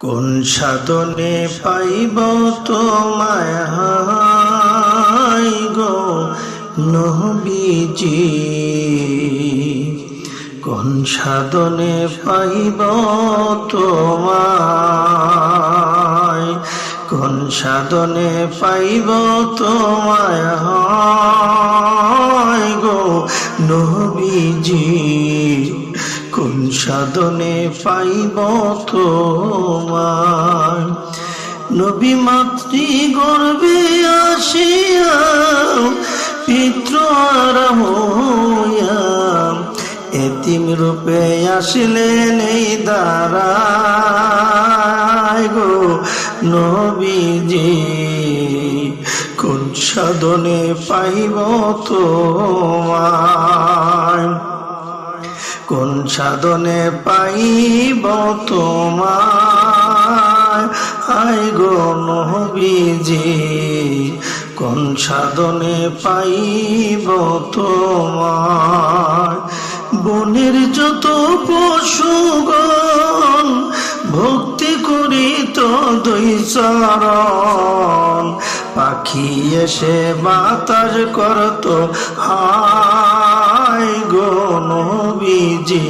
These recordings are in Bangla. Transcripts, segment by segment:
কোন সাধনে পাইব তোমায় গো নবীজি, কোন সাধনে পাইব তোমায়, কোন সাধনে পাইব তোমায় গো নবীজি, কোন সাধনে পাইব তোমায়। নবী মাতৃ গর্ভে আসিয়া পিতৃ আরাম হইয়া এতিম রূপে আসিলেন এই দাঁড়ায় গো নবীজি, কোন সাধনে পাইব তোমায়, কোন সাধনে পাইব তোমায় আয় গো নবীজি, কোন সাধনে পাইব তোমায়। বনের যত পশুগণ ভক্তি করিত দুই চরণ, পাখি এসে বাতাস করত হায় গো নবীজি,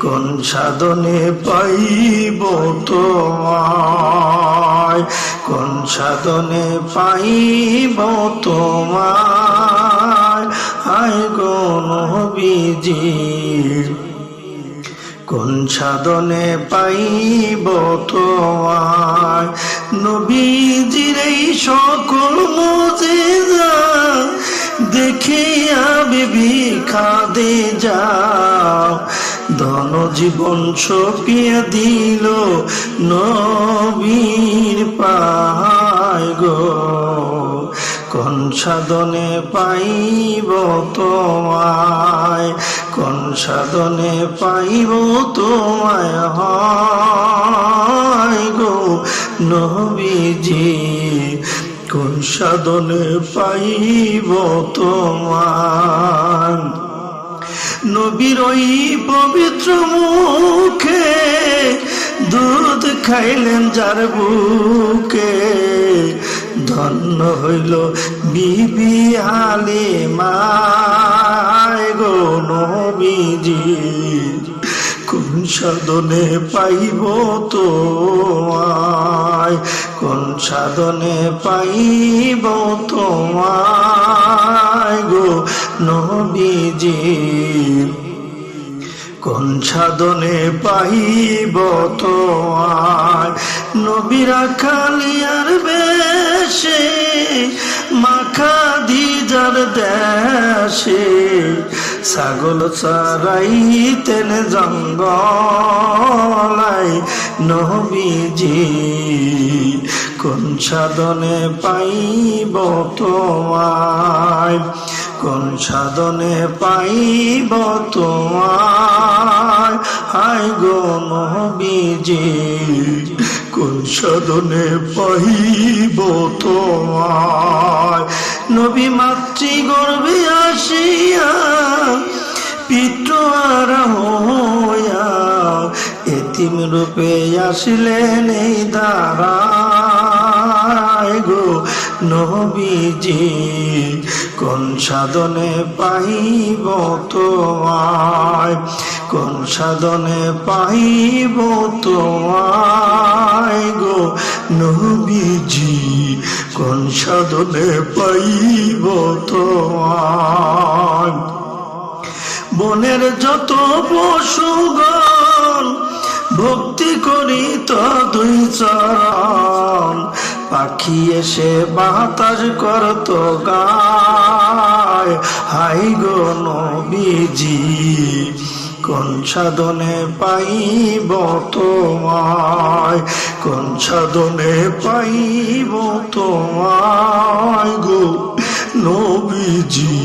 কোন সাধনে পাইব তোমায়, কোন সাধনে পাইব তোমায় হায় গো নবীজি, কোন সাধনে পাইব তোমায়। নবীজির এই সকল মুজিজা দেখিয়া বিবি কাঁদে যাও, ধন জীবন সপিয়া দিল নবীর পায় গো, কোন সাধনে পাইব তোমায়, কোন সাধনে পাইব তোমায় হয় গো নবীজি, কোন সাধনে পাইব তোমায়। নবীর ওই পবিত্র মুখে দুধ খাইলেন যার বুকে, ধন্য হইল বিবি হালিমা গো নবীজি, কোন সাধনে পাইব তোমায়, কোন সাধনে পাইব তোমায় গো নবীজি, কোন সাধনে পাইব তোমায়। নবীরা খালিয়ার বেশে মাখা দিজার দেশে ছাগল চরাইতেন জঙ্গলায় নবীজি, কোন সাধনে পাইব তোমায়, কোন সাধনে পাইব তোমায় হায় গো নবীজি, কোন সাধনে পাইব তোমায়। নবী মাতৃ গর্ভে আসিয়া পিতৃ আরাম হইয়া এতিম রূপে আসিলেন এই দাঁড়ায় গো নবীজি, কোন সাধনে পাইব তোমায়, কোন সাধনে পাইব তোমায় গো নবীজি, কোন সাধনে পাইব তোমায়। বনের যত পশুগণ ভক্তি করিত দুই চরণ, পাখি এসে বাতাস করত গায় হাই গো নবীজি, কোন সাধনে পাইব তোমায়, কোন সাধনে পাইব তোমায় গো নবীজি,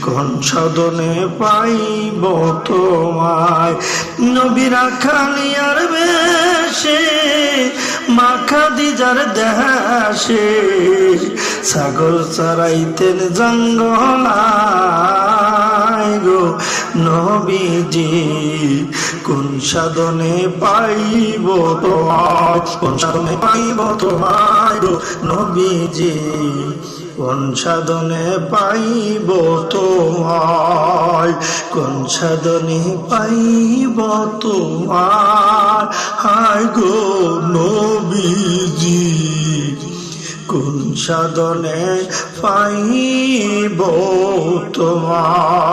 কোন সাধনে পাইব তোমায়। নবীরা খালিয়ার বেশে মাখা দিজার দেশে ছাগল চরাইতেন জঙ্গলায় গো নবীজি কোন সাধনে পাইব তোমায়, কোন সাধনে পাইব তোমায় গো নবীজি, কোন সাধনে পাইব তোমায়, কোন সাধনে পাইব তোমায়, হায় গো নবীজি কোন সাধনে পাইব তোমায়।